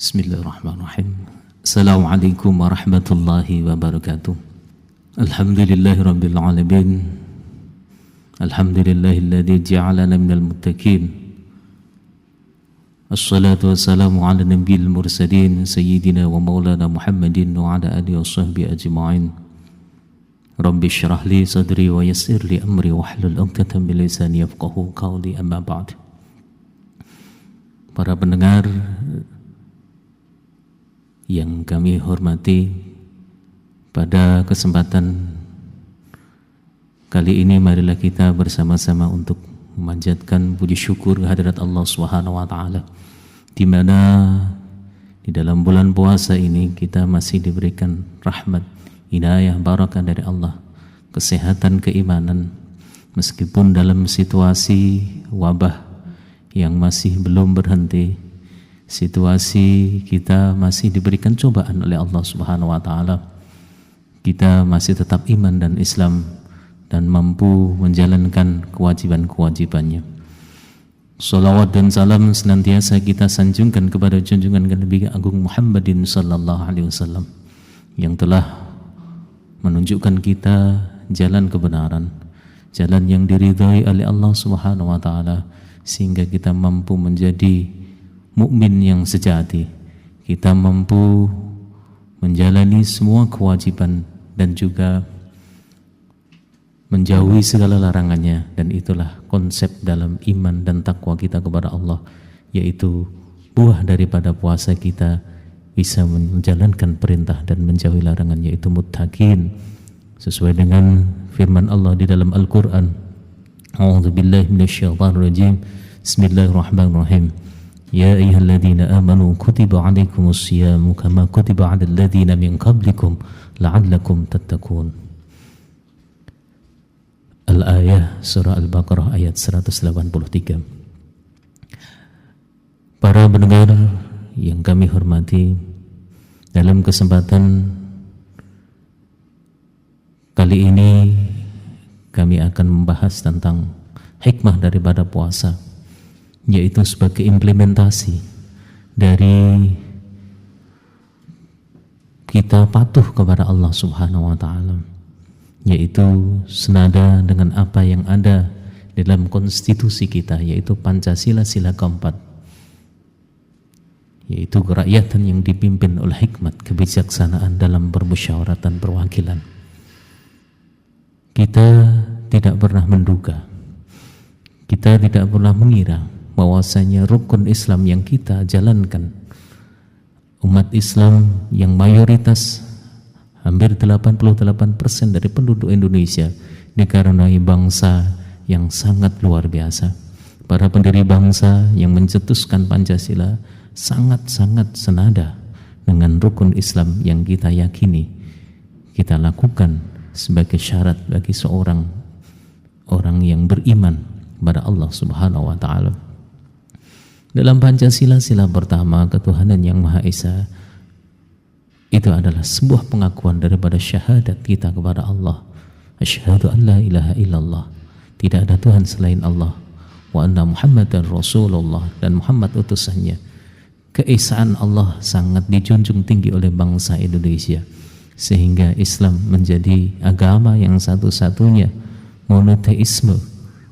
Bismillahirrahmanirrahim. Assalamualaikum warahmatullahi wabarakatuh. Alhamdulillahirabbil alamin. Alhamdulillahilladzi ja'alana minal muttaqin. Assalatu wassalamu ala nabiyil mursalin sayyidina wa maulana Muhammadin wa ala alihi washabbihi ajma'in. Rabbi shrah li sadri wa yassir li amri wahlul 'uqdatam min lisani yafqahu qawli, amma ba'd. Para pendengar yang kami hormati, pada kesempatan kali ini marilah kita bersama-sama untuk memanjatkan puji syukur kehadirat Allah Subhanahu wa taala, di mana di dalam bulan puasa ini kita masih diberikan rahmat, hidayah, barakah dari Allah, kesehatan, keimanan, meskipun dalam situasi wabah yang masih belum berhenti, situasi kita masih diberikan cobaan oleh Allah Subhanahu wa taala. Kita masih tetap iman dan Islam dan mampu menjalankan kewajiban-kewajibannya. Salawat dan salam senantiasa kita sanjungkan kepada junjungan Nabi Agung Muhammadin sallallahu alaihi wasallam, yang telah menunjukkan kita jalan kebenaran, jalan yang diridhai oleh Allah Subhanahu wa taala, sehingga kita mampu menjadi mukmin yang sejati. Kita mampu menjalani semua kewajiban dan juga menjauhi segala larangannya, dan itulah konsep dalam iman dan takwa kita kepada Allah, yaitu buah daripada puasa kita bisa menjalankan perintah dan menjauhi larangan, yaitu muttaqin, sesuai dengan firman Allah di dalam Al-Qur'an. A'udzubillahi minasyaitonirrajim. Bismillahirrahmanirrahim. Ya ayyuhalladzina amanu kutiba 'alaikumus syiyamu kama kutiba 'alal ladzina min qablikum la'allakum tattaqun. Al-Ayah, surah Al-Baqarah ayat 183. Para pendengar yang kami hormati, dalam kesempatan kali ini kami akan membahas tentang hikmah daripada puasa, yaitu sebagai implementasi dari kita patuh kepada Allah Subhanahu wa taala, yaitu senada dengan apa yang ada dalam konstitusi kita, yaitu Pancasila sila keempat, yaitu kerakyatan yang dipimpin oleh hikmat, kebijaksanaan dalam permusyawaratan perwakilan. Kita tidak pernah menduga, kita tidak pernah mengira bahwasanya rukun Islam yang kita jalankan, umat Islam yang mayoritas hampir 88% dari penduduk Indonesia, dikarenai bangsa yang sangat luar biasa. Para pendiri bangsa yang mencetuskan Pancasila sangat-sangat senada dengan rukun Islam yang kita yakini, kita lakukan sebagai syarat bagi seorang orang yang beriman kepada Allah Subhanahu wa taala. Dalam Pancasila sila pertama, ketuhanan yang Maha Esa, itu adalah sebuah pengakuan daripada syahadat kita kepada Allah. Asyhadu an la ilaha illallah, tidak ada Tuhan selain Allah, wa anna Muhammadan Rasulullah, dan Muhammad utusannya. Keesaan Allah sangat dijunjung tinggi oleh bangsa Indonesia, sehingga Islam menjadi agama yang satu-satunya monoteisme,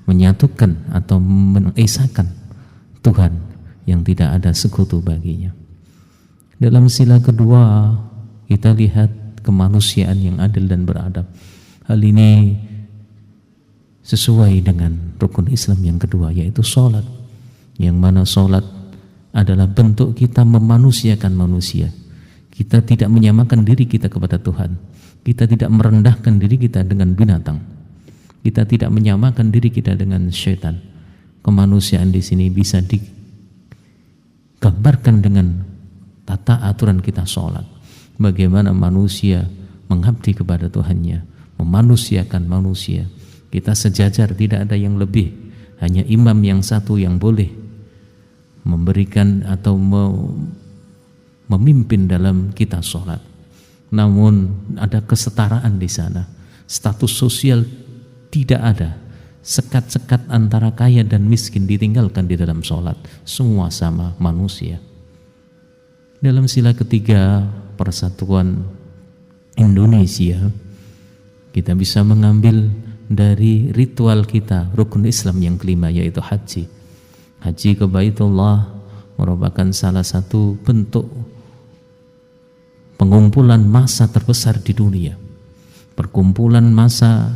menyatukan atau mengesakan Tuhan yang tidak ada sekutu baginya. Dalam sila kedua kita lihat kemanusiaan yang adil dan beradab. Hal ini sesuai dengan rukun Islam yang kedua, yaitu sholat, yang mana sholat adalah bentuk kita memanusiakan manusia. Kita tidak menyamakan diri kita kepada Tuhan. Kita tidak merendahkan diri kita dengan binatang. Kita tidak menyamakan diri kita dengan syaitan. Kemanusiaan di sini bisa digambarkan dengan tata aturan kita sholat. Bagaimana manusia mengabdi kepada Tuhannya, memanusiakan manusia. Kita sejajar, tidak ada yang lebih. Hanya imam yang satu yang boleh memberikan atau memimpin dalam kita sholat. Namun ada kesetaraan di sana. Status sosial tidak ada. Sekat-sekat antara kaya dan miskin ditinggalkan di dalam sholat. Semua sama manusia. Dalam sila ketiga persatuan Indonesia, kita bisa mengambil dari ritual kita, rukun Islam yang kelima, yaitu haji. Haji ke Baitullah merupakan salah satu bentuk pengumpulan massa terbesar di dunia, perkumpulan massa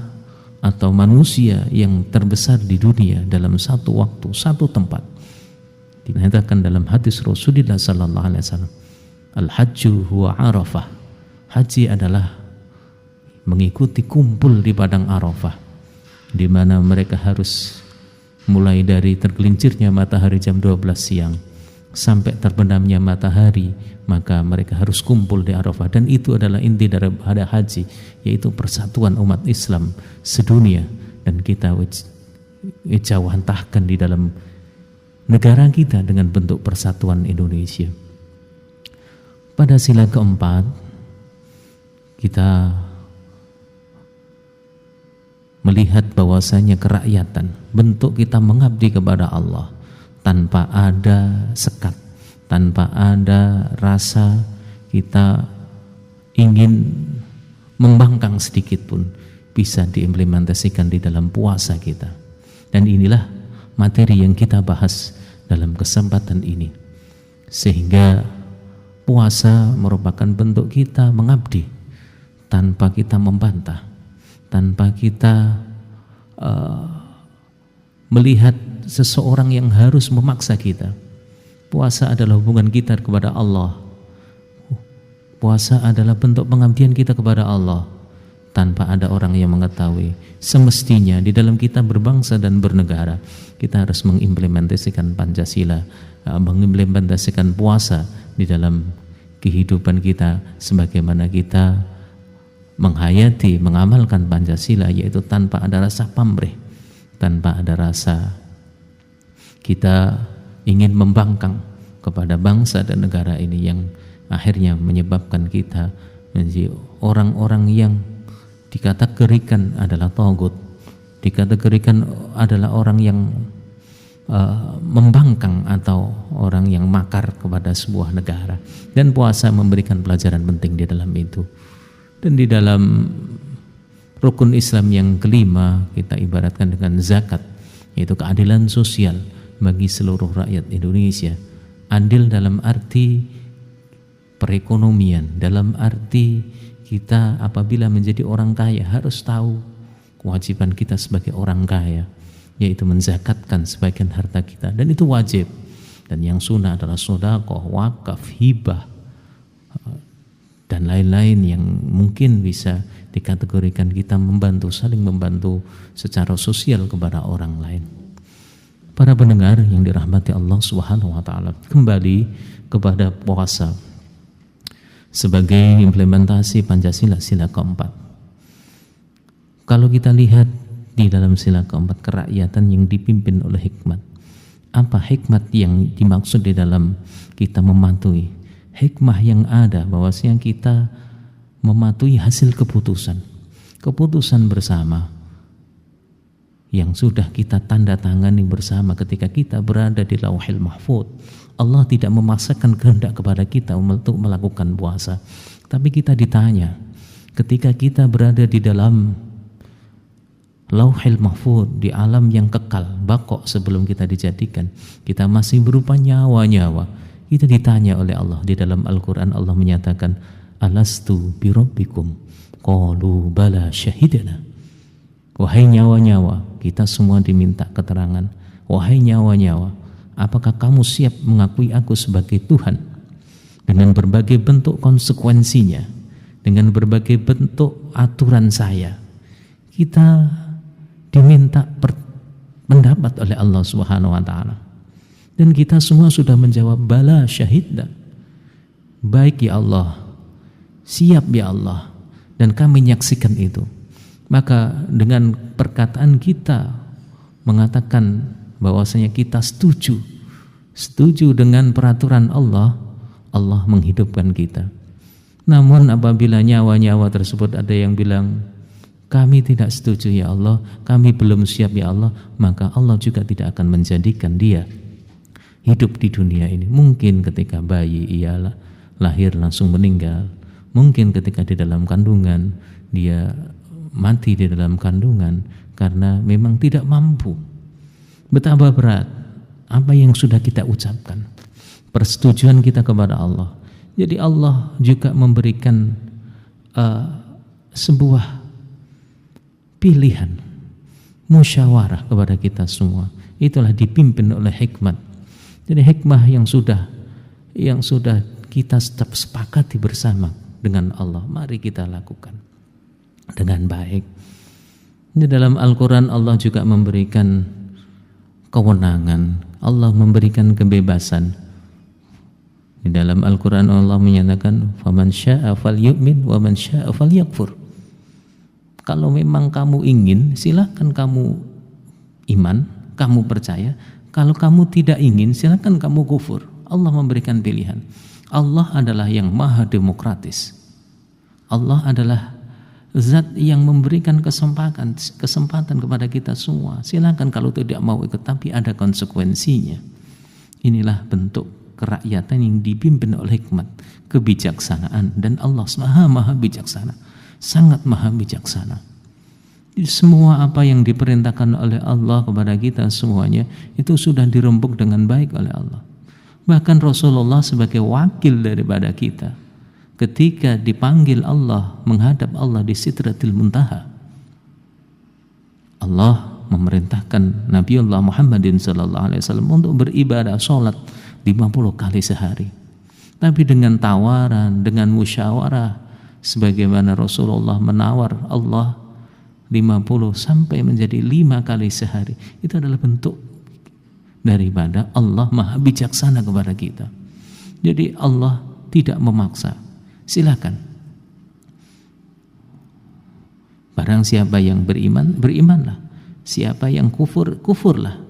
atau manusia yang terbesar di dunia dalam satu waktu, satu tempat. Dinyatakan dalam hadis Rasulullah sallallahu alaihi wasallam, al-hajju huwa Arafah. Haji adalah mengikuti kumpul di padang Arafah, di mana mereka harus mulai dari tergelincirnya matahari jam 12 siang sampai terbenamnya matahari, maka mereka harus kumpul di Arafah. Dan itu adalah inti daripada haji, yaitu persatuan umat Islam sedunia. Dan kita jawantahkan di dalam negara kita dengan bentuk persatuan Indonesia. Pada sila keempat, kita melihat bahwasanya kerakyatan, bentuk kita mengabdi kepada Allah tanpa ada sekat, tanpa ada rasa kita ingin membangkang sedikit pun, bisa diimplementasikan di dalam puasa kita. Dan inilah materi yang kita bahas dalam kesempatan ini, sehingga puasa merupakan bentuk kita mengabdi tanpa kita membantah, tanpa kita melihat seseorang yang harus memaksa kita. Puasa adalah hubungan kita kepada Allah. Puasa adalah bentuk pengabdian kita kepada Allah tanpa ada orang yang mengetahui. Semestinya di dalam kita berbangsa dan bernegara, kita harus mengimplementasikan Pancasila, mengimplementasikan puasa di dalam kehidupan kita, sebagaimana kita menghayati, mengamalkan Pancasila, yaitu tanpa ada rasa pamrih, tanpa ada rasa kita ingin membangkang kepada bangsa dan negara ini, yang akhirnya menyebabkan kita menjadi orang-orang yang dikategorikan adalah tagut, dikategorikan adalah orang yang membangkang atau orang yang makar kepada sebuah negara. Dan puasa memberikan pelajaran penting di dalam itu. Dan di dalam rukun Islam yang kelima, kita ibaratkan dengan zakat, yaitu keadilan sosial bagi seluruh rakyat Indonesia. Adil dalam arti perekonomian, dalam arti kita apabila menjadi orang kaya harus tahu kewajiban kita sebagai orang kaya, yaitu menzakatkan sebagian harta kita, dan itu wajib. Dan yang sunnah adalah sedekah, wakaf, hibah, dan lain-lain yang mungkin bisa dikategorikan kita membantu, saling membantu secara sosial kepada orang lain. Para pendengar yang dirahmati Allah Subhanahu wa taala, kembali kepada puasa sebagai implementasi Pancasila sila keempat. Kalau kita lihat di dalam sila keempat, kerakyatan yang dipimpin oleh hikmat. Apa hikmat yang dimaksud di dalam kita mematuhi? Hikmah yang ada bahwasanya kita mematuhi hasil keputusan bersama yang sudah kita tanda tangani bersama ketika kita berada di Lauhil Mahfuz. Allah tidak memaksakan kehendak kepada kita untuk melakukan puasa, tapi kita ditanya ketika kita berada di dalam Lauhil Mahfuz, di alam yang kekal, bakok sebelum kita dijadikan, kita masih berupa nyawa-nyawa. Kita ditanya oleh Allah di dalam Al-Quran. Allah menyatakan, alastu birabbikum qalu bala syahidana. Wahai nyawa-nyawa, kita semua diminta keterangan. Wahai nyawa-nyawa, apakah kamu siap mengakui aku sebagai Tuhan? Dengan berbagai bentuk konsekuensinya, dengan berbagai bentuk aturan saya, kita diminta pendapat oleh Allah Subhanahu wa taala. Dan kita semua sudah menjawab bala syahidna. Baik ya Allah, siap ya Allah, dan kami menyaksikan itu. Maka dengan perkataan kita mengatakan bahwasanya kita setuju dengan peraturan Allah, Allah menghidupkan kita. Namun apabila nyawa-nyawa tersebut ada yang bilang, kami tidak setuju ya Allah, kami belum siap ya Allah, maka Allah juga tidak akan menjadikan dia hidup di dunia ini. Mungkin ketika bayi ialah, lahir langsung meninggal, mungkin ketika di dalam kandungan dia mati di dalam kandungan karena memang tidak mampu. Betapa berat apa yang sudah kita ucapkan, persetujuan kita kepada Allah. Jadi Allah juga memberikan sebuah pilihan, musyawarah kepada kita semua. Itulah dipimpin oleh hikmat. Jadi hikmah yang sudah kita sepakati bersama dengan Allah, mari kita lakukan dengan baik. Di dalam Al-Quran Allah juga memberikan kewenangan, Allah memberikan kebebasan. Di dalam Al-Quran Allah menyatakan, "Faman syaa'a falyu'min wa man syaa'a falyakfur." Kalau memang kamu ingin, silakan kamu iman, kamu percaya. Kalau kamu tidak ingin, silakan kamu kufur. Allah memberikan pilihan. Allah adalah yang maha demokratis. Allah adalah zat yang memberikan kesempatan kepada kita semua. Silakan kalau tidak mau ikut, tapi ada konsekuensinya. Inilah bentuk kerakyatan yang dipimpin oleh hikmat, kebijaksanaan, dan Allah maha bijaksana, sangat maha bijaksana. Semua apa yang diperintahkan oleh Allah kepada kita semuanya itu sudah dirembuk dengan baik oleh Allah. Bahkan Rasulullah sebagai wakil daripada kita, ketika dipanggil Allah menghadap Allah di Sidratil Muntaha, Allah memerintahkan Nabiullah Muhammadin sallallahu alaihi wasallam untuk beribadah sholat 50 kali sehari. Tapi dengan tawaran, dengan musyawarah, sebagaimana Rasulullah menawar Allah 50 sampai menjadi 5 kali sehari, itu adalah bentuk daripada Allah maha bijaksana kepada kita. Jadi Allah tidak memaksa. Silakan. Barang siapa yang beriman, berimanlah. Siapa yang kufur, kufurlah.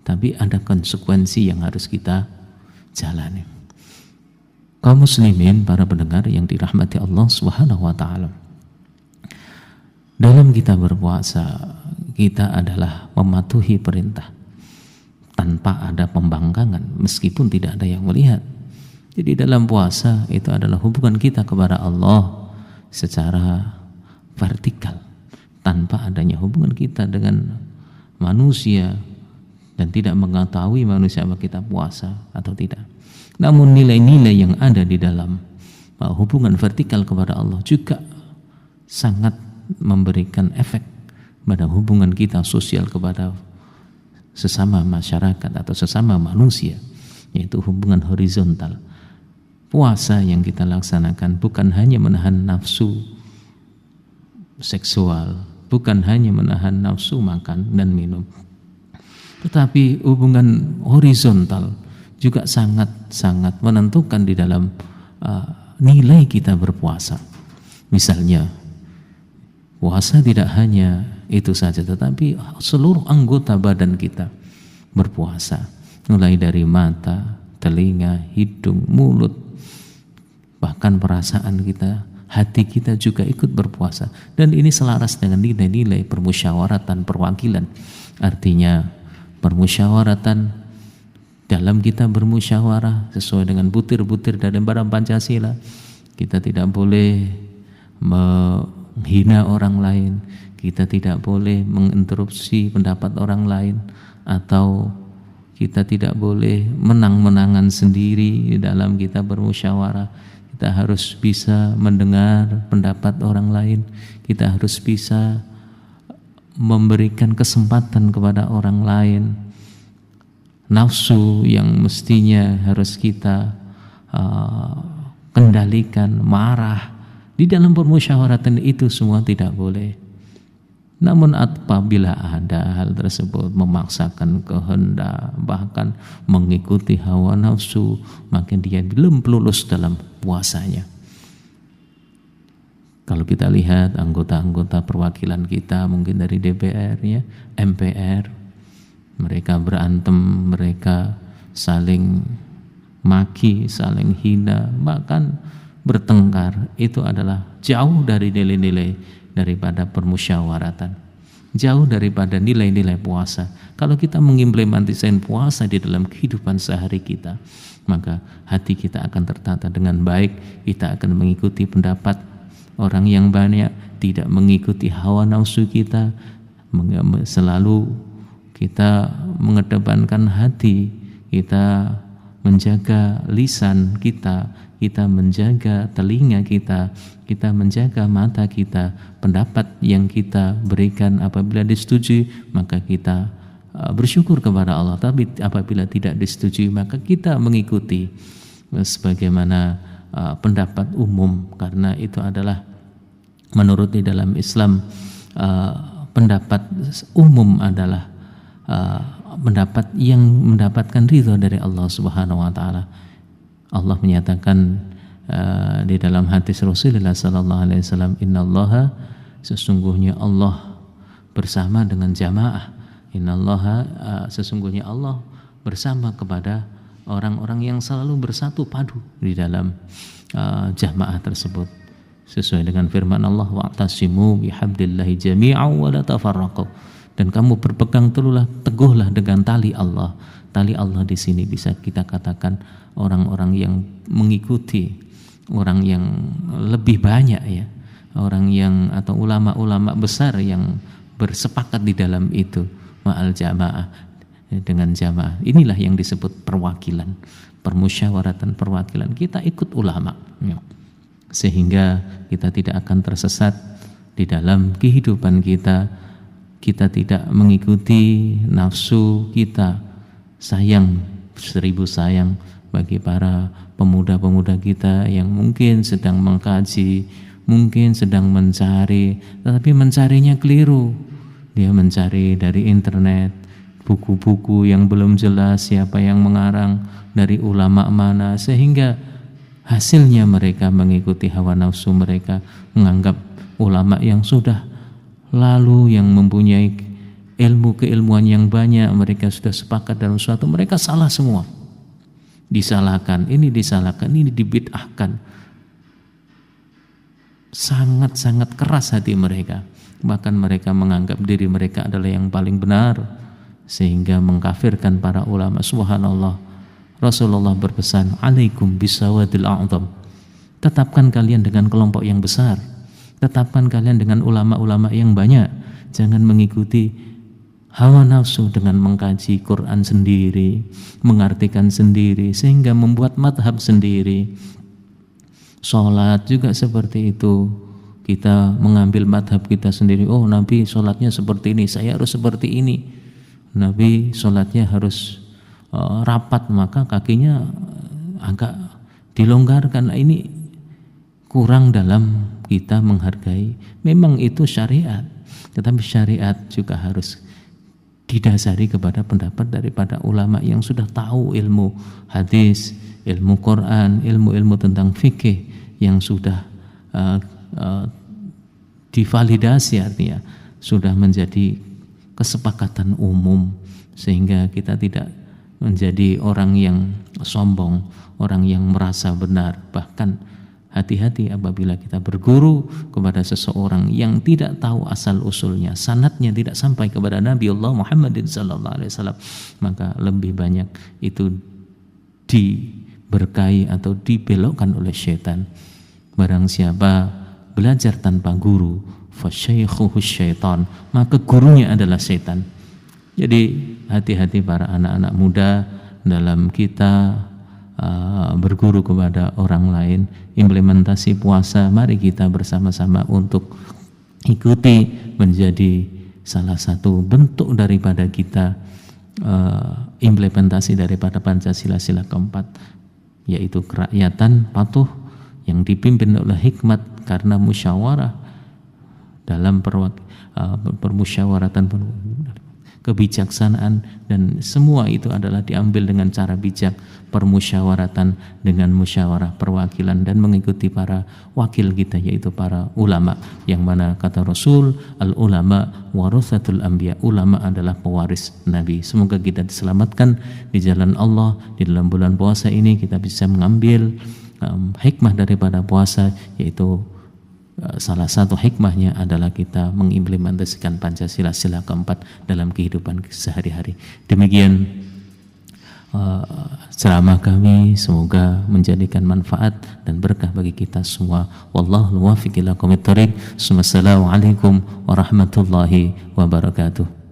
Tapi ada konsekuensi yang harus kita jalani. Kaum muslimin, para pendengar yang dirahmati Allah Subhanahu wa taala. Dalam kita berpuasa, kita adalah mematuhi perintah tanpa ada pembangkangan, meskipun tidak ada yang melihat. Jadi dalam puasa itu adalah hubungan kita kepada Allah secara vertikal, tanpa adanya hubungan kita dengan manusia dan tidak mengetahui manusia apa kita puasa atau tidak. Namun nilai-nilai yang ada di dalam hubungan vertikal kepada Allah juga sangat memberikan efek pada hubungan kita sosial kepada sesama masyarakat atau sesama manusia, yaitu hubungan horizontal. Puasa yang kita laksanakan bukan hanya menahan nafsu seksual, bukan hanya menahan nafsu makan dan minum, tetapi hubungan horizontal juga sangat-sangat menentukan di dalam nilai kita berpuasa. Misalnya, puasa tidak hanya itu saja, tetapi seluruh anggota badan kita berpuasa, mulai dari mata, telinga, hidung, mulut, bahkan perasaan kita, hati kita juga ikut berpuasa. Dan ini selaras dengan nilai-nilai permusyawaratan perwakilan. Artinya permusyawaratan, dalam kita bermusyawarah sesuai dengan butir-butir dari barang Pancasila, kita tidak boleh menghina orang lain, kita tidak boleh menginterupsi pendapat orang lain, atau kita tidak boleh menang-menangan sendiri dalam kita bermusyawarah. Kita harus bisa mendengar pendapat orang lain, kita harus bisa memberikan kesempatan kepada orang lain. Nafsu yang mestinya harus kita kendalikan, marah, di dalam permusyawaratan itu semua tidak boleh. Namun apabila ada hal tersebut memaksakan kehendak, bahkan mengikuti hawa nafsu, maka dia belum lulus dalam puasanya. Kalau kita lihat anggota-anggota perwakilan kita, mungkin dari DPR, ya, MPR, mereka berantem, mereka saling maki, saling hina, bahkan bertengkar. Itu adalah jauh dari nilai-nilai daripada permusyawaratan. jauh daripada nilai-nilai puasa. Kalau kita mengimplementasikan puasa di dalam kehidupan sehari kita, maka hati kita akan tertata dengan baik. Kita akan mengikuti pendapat orang yang banyak, tidak mengikuti hawa nafsu kita, selalu kita mengedepankan hati, kita menjaga lisan kita menjaga telinga kita menjaga mata kita, pendapat yang kita berikan apabila disetujui maka kita bersyukur kepada Allah, tapi apabila tidak disetujui maka kita mengikuti sebagaimana pendapat umum, karena itu adalah menurut di dalam Islam pendapat umum adalah pendapat yang mendapatkan ridha dari Allah Subhanahu wa taala. Allah menyatakan di dalam hadis Rasulullah sallallahu alaihi wasallam, innallaha, sesungguhnya Allah bersama dengan jamaah. Innallaha, sesungguhnya Allah bersama kepada orang-orang yang selalu bersatu padu di dalam jamaah tersebut. Sesuai dengan firman Allah, wa'tasimu bihablillahi jami'an wa la tafarraqu. Dan kamu berpegang teguhlah dengan tali Allah. Tali Allah di sini bisa kita katakan orang-orang yang mengikuti, orang yang lebih banyak ya, orang yang atau ulama-ulama besar yang bersepakat di dalam itu, ma'al jamaah, dengan jamaah. Inilah yang disebut perwakilan, permusyawaratan perwakilan. Kita ikut ulama ya, sehingga kita tidak akan tersesat di dalam kehidupan kita. Kita tidak mengikuti nafsu kita. Sayang, 1000 sayang bagi para pemuda-pemuda kita yang mungkin sedang mengkaji, mungkin sedang mencari, tetapi mencarinya keliru. Dia mencari dari internet, buku-buku yang belum jelas siapa yang mengarang, dari ulama mana, sehingga hasilnya mereka mengikuti hawa nafsu mereka, menganggap ulama yang sudah lalu, yang mempunyai keilmuan yang banyak, mereka sudah sepakat dalam suatu, mereka salah semua. Disalahkan, ini dibid'ahkan. Sangat-sangat keras hati mereka. Bahkan mereka menganggap diri mereka adalah yang paling benar, sehingga mengkafirkan para ulama. Subhanallah. Rasulullah berpesan, alaikum bisawadil a'zam. Tetapkan kalian dengan kelompok yang besar. Tetapkan kalian dengan ulama-ulama yang banyak. Jangan mengikuti hawa nafsu dengan mengkaji Quran sendiri, mengartikan sendiri, sehingga membuat madhab sendiri. Sholat juga seperti itu. Kita mengambil madhab kita sendiri. Oh, Nabi sholatnya seperti ini, saya harus seperti ini. Nabi sholatnya harus rapat, maka kakinya agak dilonggarkan. Ini kurang dalam kita menghargai. Memang itu syariat, tetapi syariat juga harus didasari kepada pendapat daripada ulama yang sudah tahu ilmu hadis, ilmu Quran, ilmu-ilmu tentang fikih yang sudah divalidasi, artinya sudah menjadi kesepakatan umum, sehingga kita tidak menjadi orang yang sombong, orang yang merasa benar. Bahkan hati-hati apabila kita berguru kepada seseorang yang tidak tahu asal usulnya, sanadnya tidak sampai kepada Nabi Allah Muhammad sallallahu alaihi wasallam, maka lebih banyak itu diberkahi atau dibelokkan oleh syaitan. Barang siapa belajar tanpa guru, fasyaikhuhu syaitan, maka gurunya adalah syaitan. Jadi hati-hati para anak-anak muda dalam kita berguru kepada orang lain. Implementasi puasa, mari kita bersama-sama untuk ikuti, menjadi salah satu bentuk daripada kita implementasi daripada Pancasila sila keempat, yaitu kerakyatan patuh yang dipimpin oleh hikmat karena musyawarah dalam permusyawaratan, kebijaksanaan, dan semua itu adalah diambil dengan cara bijak, permusyawaratan dengan musyawarah perwakilan, dan mengikuti para wakil kita, yaitu para ulama, yang mana kata Rasul, al ulama warathatul anbiya, ulama adalah pewaris Nabi. Semoga kita diselamatkan di jalan Allah di dalam bulan puasa ini. Kita bisa mengambil hikmah daripada puasa, yaitu salah satu hikmahnya adalah kita mengimplementasikan Pancasila sila keempat dalam kehidupan sehari-hari. Demikian ceramah kami, semoga menjadikan manfaat dan berkah bagi kita semua. Wallahu muwaffiq ila aqwamit thoriq. Wassalamualaikum warahmatullahi wabarakatuh.